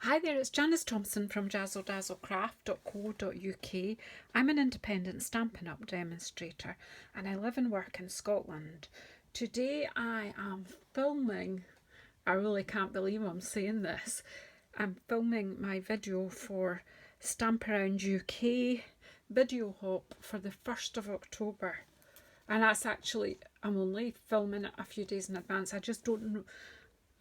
Hi there, it's Janice Thompson from JazzleDazzleCraft.co.uk. I'm an independent Stampin' Up! Demonstrator and I live and work in Scotland. Today I am filming, I really can't believe I'm saying this, I'm filming my video for Stamp Around UK Video Hop for the 1st of October. And that's actually, I'm only filming it a few days in advance.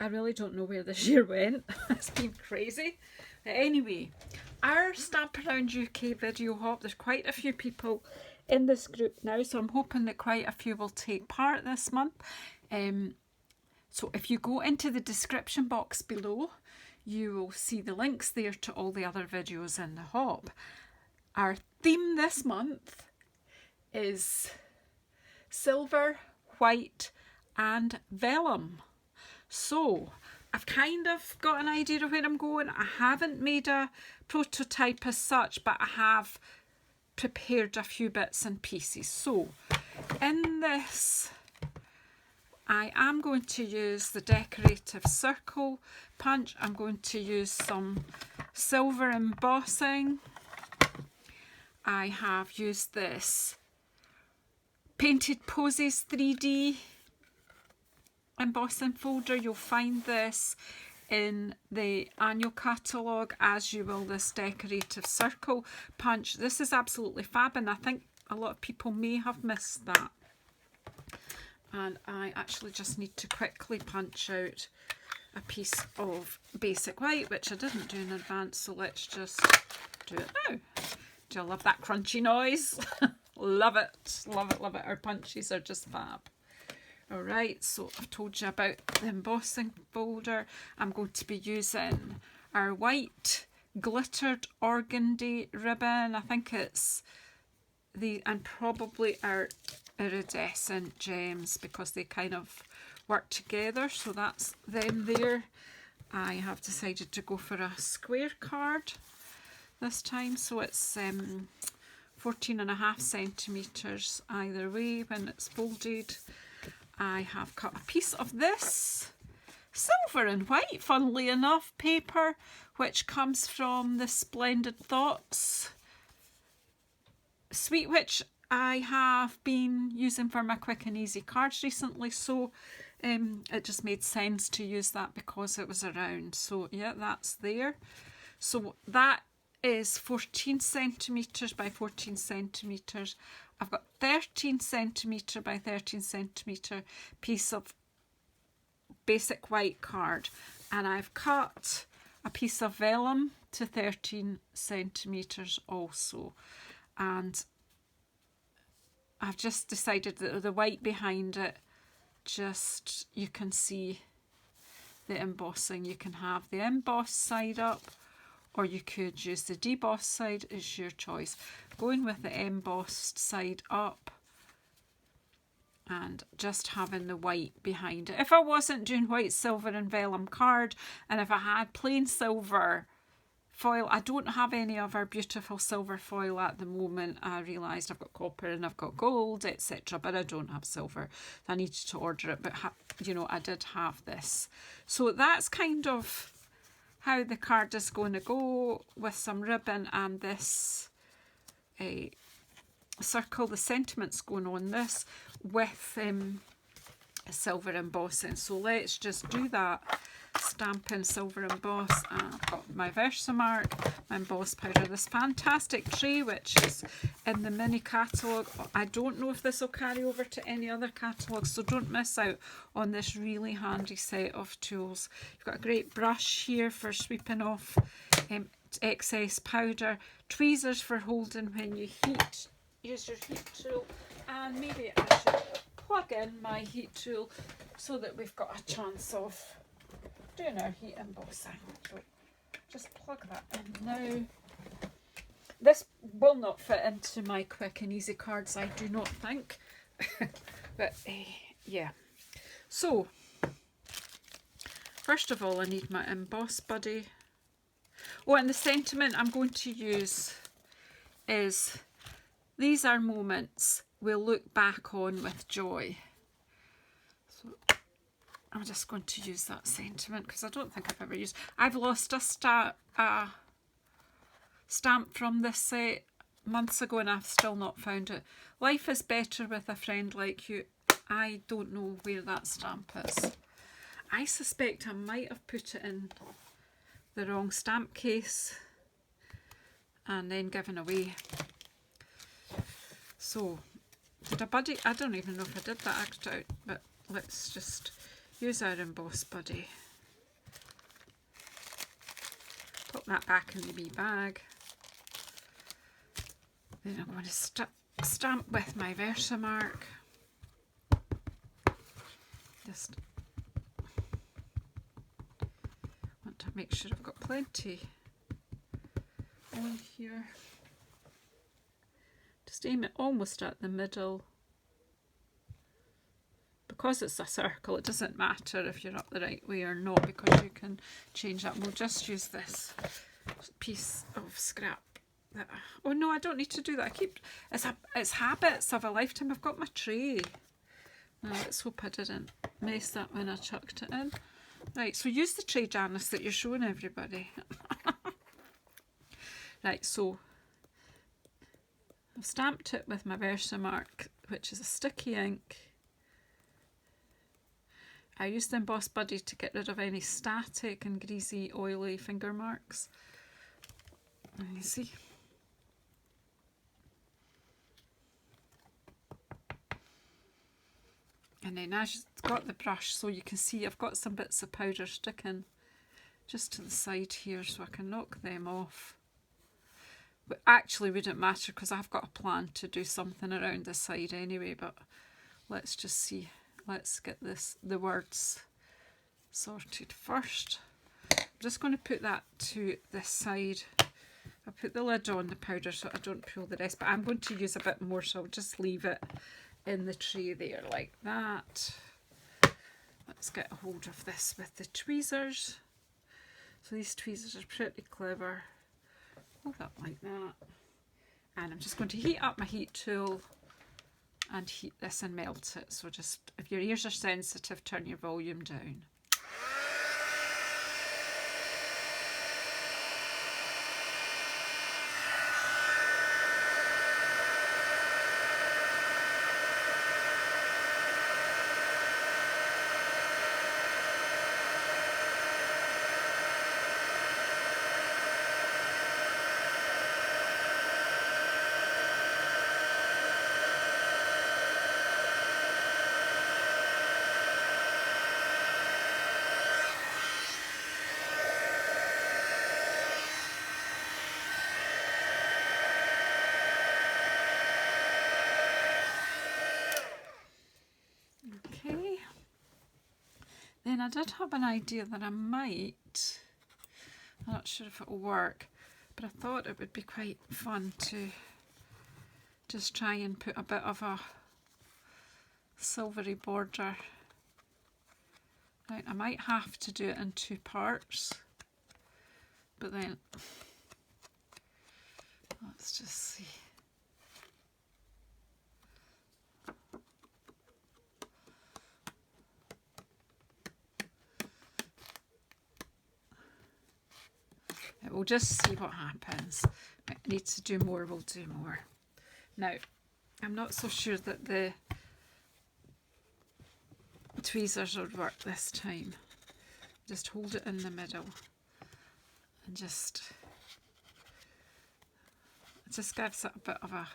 I really don't know where this year went. It's been crazy. Anyway, our Stamp Around UK Video Hop, there's quite a few people in this group now, so I'm hoping that quite a few will take part this month. So if you go into the description box below, you will see the links there to all the other videos in the hop. Our theme this month is silver, white and vellum. So I've kind of got an idea of where I'm going. I haven't made a prototype as such, but I have prepared a few bits and pieces. So in this, I am going to use the decorative circle punch. I'm going to use some silver embossing. I have used this Painted Poses 3D embossing folder. You'll find this in the annual catalogue, as you will this decorative circle punch. This is absolutely fab, and I think a lot of people may have missed that. And I actually just need to quickly punch out a piece of basic white, which I didn't do in advance, so let's just do it now. Do you love that crunchy noise? Love it, love it, love it. Our punches are just fab. Alright, so I've told you about the embossing folder. I'm going to be using our white glittered organdy ribbon. I think it's and probably our iridescent gems, because they kind of work together. So that's them there. I have decided to go for a square card this time. So it's 14.5 centimetres either way when it's folded. I have cut a piece of this silver and white, funnily enough, paper, which comes from the Splendid Thoughts suite, which I have been using for my quick and easy cards recently, so it just made sense to use that because it was around. So yeah, that's there. So that is 14 centimetres by 14 centimetres. I've got 13 centimetre by 13 centimetre piece of basic white card, and I've cut a piece of vellum to 13 centimetres also, and I've just decided that the white behind it, just you can see the embossing. You can have the embossed side up, or you could use the debossed side, is your choice. Going with the embossed side up and just having the white behind it. If I wasn't doing white, silver and vellum card, and if I had plain silver foil, I don't have any of our beautiful silver foil at the moment. I realised I've got copper and I've got gold, etc., but I don't have silver. I needed to order it, but you know, I did have this. So that's kind of how the card is going to go, with some ribbon and this circle, the sentiments going on this with silver embossing. So let's just do that. Stampin' silver emboss, and I've got my Versamark, my emboss powder, this fantastic tray which is in the mini catalogue. I don't know if this will carry over to any other catalogues, so don't miss out on this really handy set of tools. You've got a great brush here for sweeping off excess powder, tweezers for holding when you use your heat tool, and maybe I should plug in my heat tool so that we've got a chance of doing our heat embossing. So just plug that in now. This will not fit into my quick and easy cards, I do not think. But yeah. So first of all, I need my emboss buddy. Oh, and the sentiment I'm going to use is, these are moments we'll look back on with joy. So I'm just going to use that sentiment because I don't think I've ever used. I've lost a stamp from this set months ago and I've still not found it. Life is better with a friend like you. I don't know where that stamp is. I suspect I might have put it in the wrong stamp case and then given away. So, did a buddy? I don't even know if I did that act out, but let's just use our emboss buddy. Put that back in the wee bag. Then I'm going to stamp with my Versamark. Just want to make sure I've got plenty on here. Just aim it almost at the middle. Because it's a circle, it doesn't matter if you're up the right way or not because you can change that. We'll just use this piece of scrap. Oh no, I don't need to do that. It's habits of a lifetime. I've got my tray. Now let's hope I didn't mess that when I chucked it in. Right, so use the tray, Janice, that you're showing everybody. Right, so I've stamped it with my Versamark, which is a sticky ink. I used the Emboss Buddy to get rid of any static and greasy, oily finger marks. And you see. And then I've got the brush so you can see I've got some bits of powder sticking just to the side here so I can knock them off. But actually wouldn't matter because I've got a plan to do something around the side anyway, but let's just see. Let's get the words sorted first. I'm just going to put that to this side. I'll put the lid on the powder so I don't pull the rest, but I'm going to use a bit more, so I'll just leave it in the tray there like that. Let's get a hold of this with the tweezers. So these tweezers are pretty clever. Hold that like that. And I'm just going to heat up my heat tool and heat this and melt it. So just, if your ears are sensitive, turn your volume down. Then I did have an idea that I might, I'm not sure if it will work, but I thought it would be quite fun to just try and put a bit of a silvery border. Right, I might have to do it in two parts, but then let's just see. We'll just see what happens. Right, I need to do more, we'll do more. Now, I'm not so sure that the tweezers would work this time. Just hold it in the middle and it just gives it a bit of a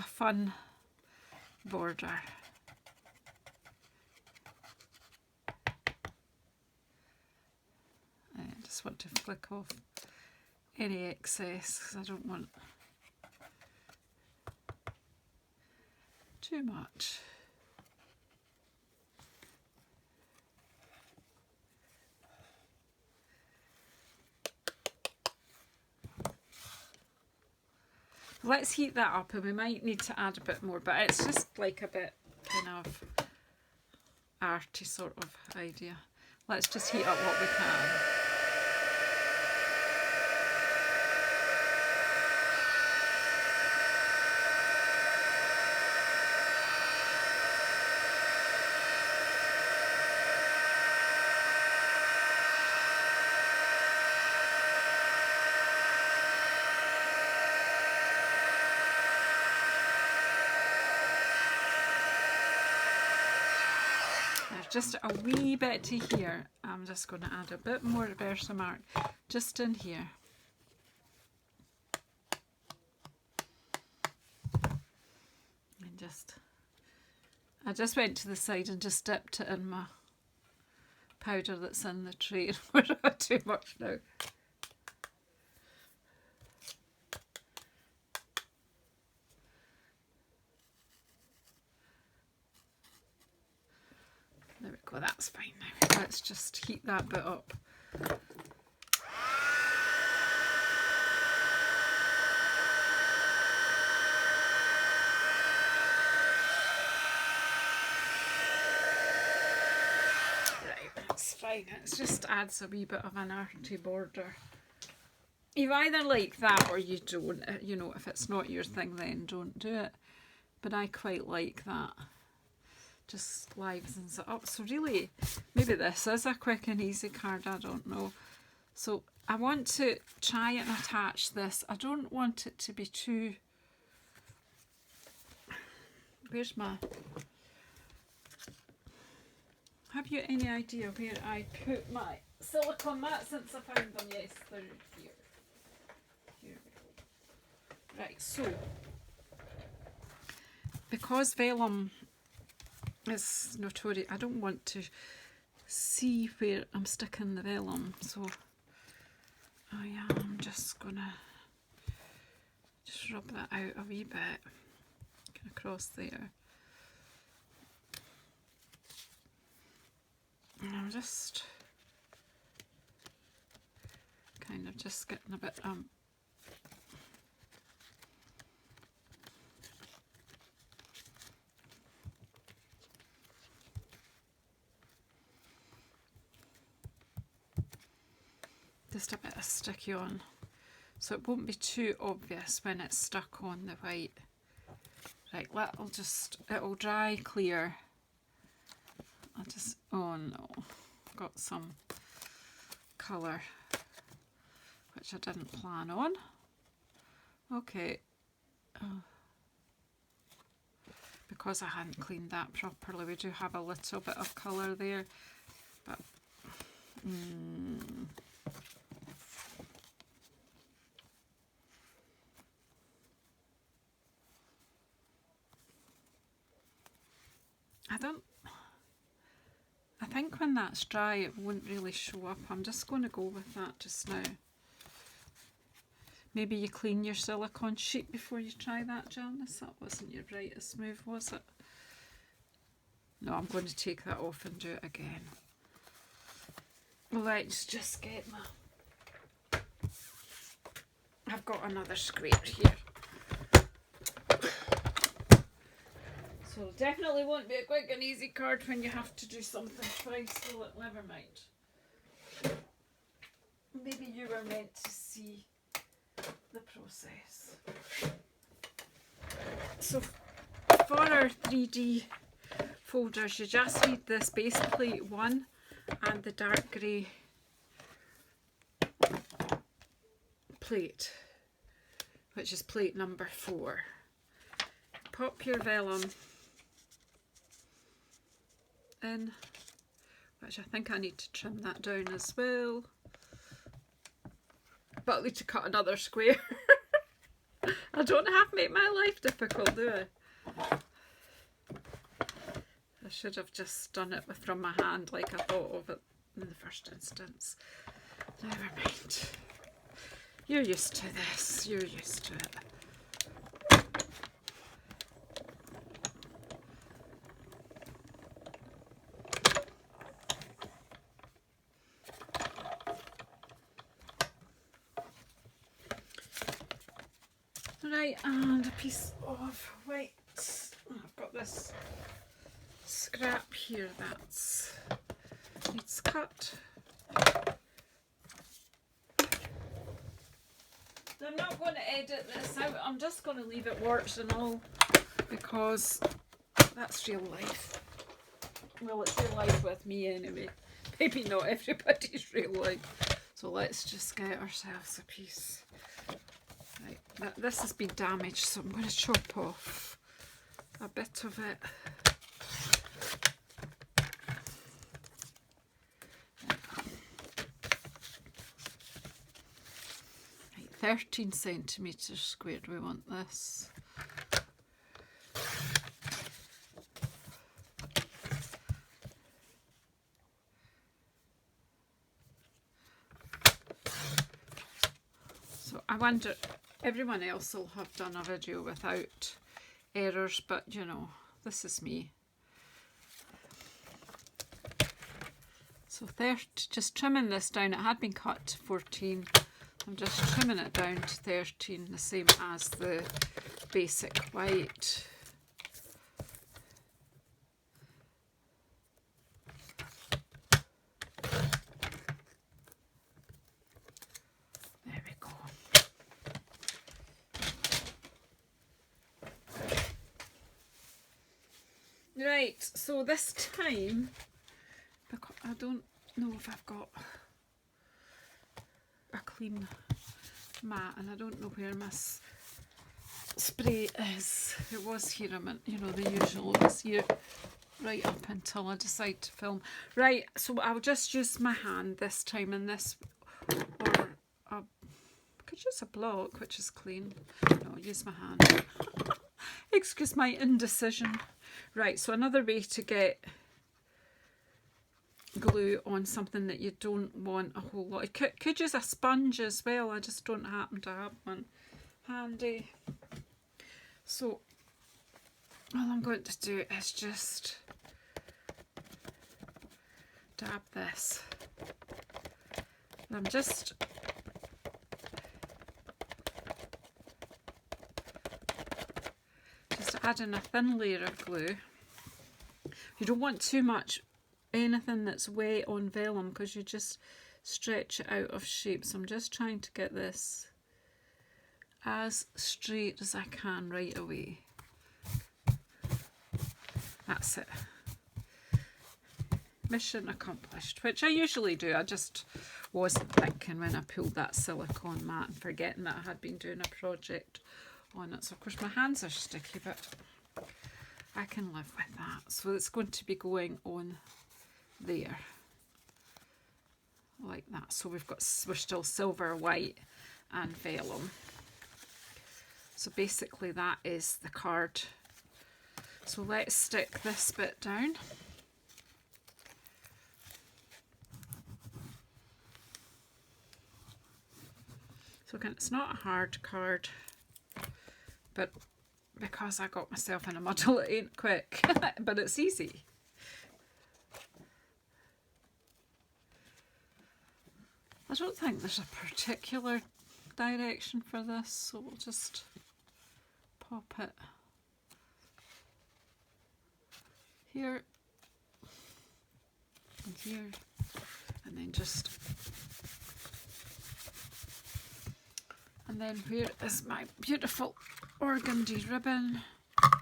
fun border. I just want to flick off any excess because I don't want too much. Let's heat that up and we might need to add a bit more, but it's just like a bit kind of arty sort of idea. Let's just heat up what we can. There's just a wee bit to here. I'm just going to add a bit more Versamark just in here. And I just went to the side and just dipped it in my powder that's in the tray. We're not too much now. There we go, that's fine now. Let's just heat that bit up. That's fine, it just adds a wee bit of an arty border. You either like that or you don't. You know, if it's not your thing, then don't do it. But I quite like that. Just livens it up. So really, maybe this is a quick and easy card, I don't know. So I want to try and attach this. I don't want it to be too... Where's my... Have you any idea where I put my silicone mat since I found them? Yes, they're here. Here we go. Right, so because vellum is notorious, I don't want to see where I'm sticking the vellum, so I am just gonna rub that out a wee bit, across there. And I'm just kind of just getting a bit just a bit of sticky on, so it won't be too obvious when it's stuck on the white. Right, it'll dry clear. I'll just, oh no, got some colour which I didn't plan on. Okay, because I hadn't cleaned that properly, we do have a little bit of colour there, but I think when that's dry it won't really show up. I'm just going to go with that just now. Maybe you clean your silicone sheet before you try that, Janice. That wasn't your brightest move, was it? No, I'm going to take that off and do it again. Let's just get my... I've got another scrape here. So definitely won't be a quick and easy card when you have to do something twice, so never mind. Maybe you were meant to see the process. So for our 3D folders, you just need this base plate 1 and the dark grey plate, which is plate number 4. Pop your vellum in, which I think I need to trim that down as well, but I'll need to cut another square. I don't have to make my life difficult, do I? I should have just done it from my hand like I thought of it in the first instance. Never mind. You're used to this, you're used to it. Right, and a piece of white. I've got this scrap here that needs cut. I'm not going to edit this out, I'm just going to leave it warts and all, because that's real life. Well, it's real life with me anyway. Maybe not everybody's real life. So let's just get ourselves a piece. Right, this has been damaged, so I'm going to chop off a bit of it. 13 centimetres squared we want this. So I wonder, everyone else will have done a video without errors, but you know, this is me. So 30, just trimming this down. It had been cut to 14. I'm just trimming it down to 13, the same as the basic white. There we go. Right, so this time, I don't know if I've got a clean mat, and I don't know where my spray is. It was here a minute, you know, the usual was here right up until I decide to film. Right, so I'll just use my hand this time in this, or I could use a block, which is clean. No, I'll use my hand. Excuse my indecision. Right, so another way to get glue on something that you don't want a whole lot. You could use a sponge as well. I just don't happen to have one handy. So all I'm going to do is just dab this. And I'm just adding a thin layer of glue. You don't want too much anything that's wet on vellum because you just stretch it out of shape. So I'm just trying to get this as straight as I can right away. That's it. Mission accomplished, which I usually do. I just wasn't thinking when I pulled that silicone mat and forgetting that I had been doing a project on it. So of course my hands are sticky, but I can live with that. So it's going to be going on there like that. So we're still silver, white and vellum. So basically that is the card. So let's stick this bit down. So again, it's not a hard card, but because I got myself in a muddle, it ain't quick, but it's easy. I don't think there's a particular direction for this, so we'll just pop it here and here, and then just, and then where is my beautiful organdy ribbon? And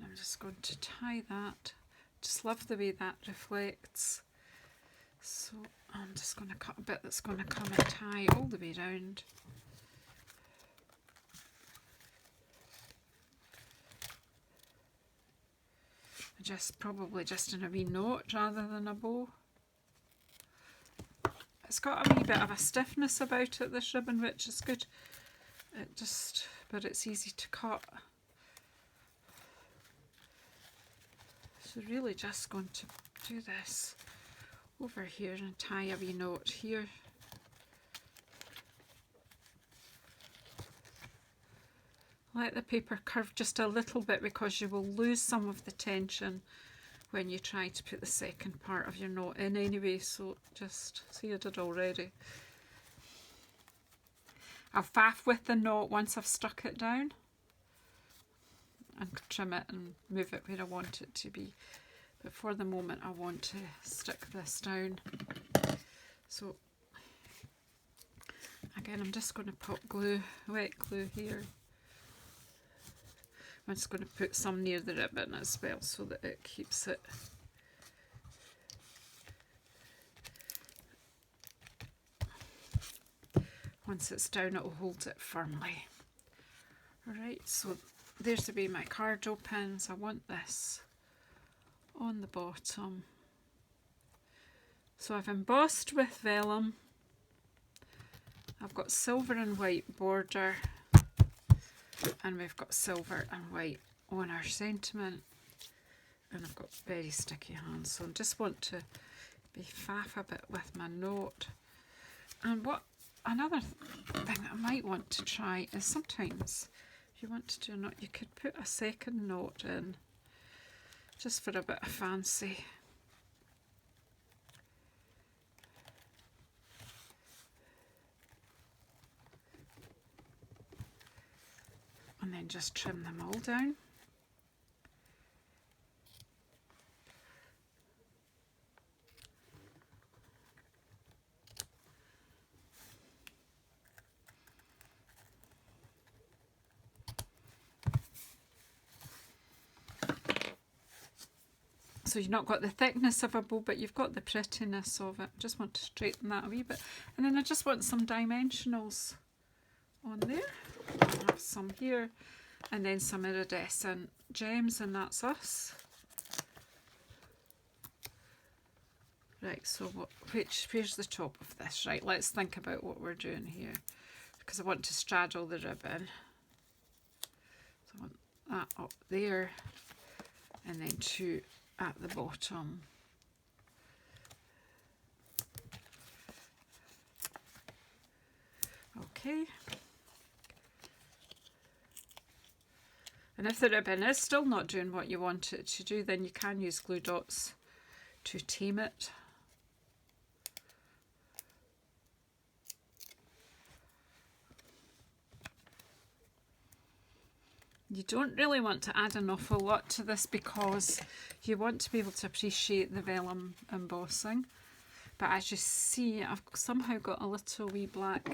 I'm just going to tie that. Just love the way that reflects. So I'm just going to cut a bit that's going to come and tie all the way around. Probably just in a wee knot rather than a bow. It's got a wee bit of a stiffness about it, this ribbon, which is good. But it's easy to cut. So really just going to do this over here and tie a wee knot here. Let the paper curve just a little bit because you will lose some of the tension when you try to put the second part of your knot in anyway. So just see, I did already. I'll faff with the knot once I've stuck it down and trim it and move it where I want it to be. But for the moment I want to stick this down. So again, I'm just going to put glue, wet glue here. I'm just going to put some near the ribbon as well so that it keeps it once it's down, it will hold it firmly. Alright, so there's the way my card opens. I want this on the bottom. So I've embossed with vellum I've got silver and white border, and we've got silver and white on our sentiment, and I've got very sticky hands, so I just want to be faff a bit with my note. And what another thing I might want to try is sometimes if you want to do a note, you could put a second note in just for a bit of fancy. And then just trim them all down. So you've not got the thickness of a bow, but you've got the prettiness of it. Just want to straighten that a wee bit. And then I just want some dimensionals on there. I have some here, and then some iridescent gems, and that's us. Right, so where's the top of this? Right, let's think about what we're doing here, because I want to straddle the ribbon. So I want that up there, and then two at the bottom. Okay. And if the ribbon is still not doing what you want it to do, then you can use glue dots to tame it. You don't really want to add an awful lot to this because you want to be able to appreciate the vellum embossing. But as you see, I've somehow got a little wee black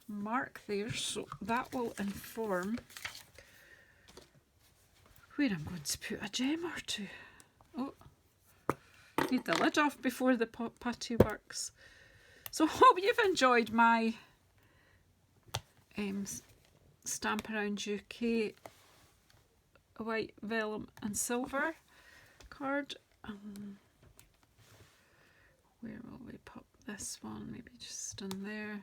mark there, so that will inform where I'm going to put a gem or two. Oh, need the lid off before the putty works. So hope you've enjoyed my Stamp Around UK white vellum and silver card. Where will we pop this one? Maybe just in there.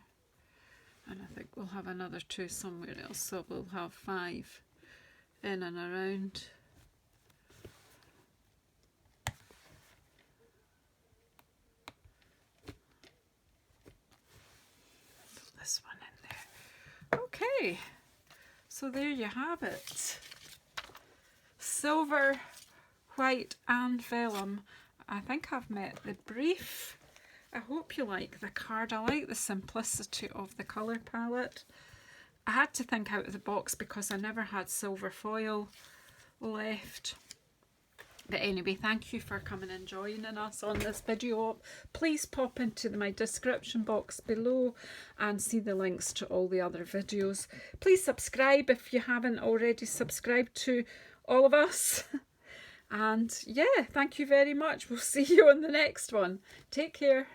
And I think we'll have another two somewhere else, so we'll have 5 in and around. Put this one in there. Okay, so there you have it. Silver, white and vellum. I think I've met the brief. I hope you like the card. I like the simplicity of the colour palette. I had to think out of the box because I never had silver foil left. But anyway, thank you for coming and joining us on this video. Please pop into my description box below and see the links to all the other videos. Please subscribe if you haven't already subscribed to all of us. And yeah, thank you very much. We'll see you on the next one. Take care.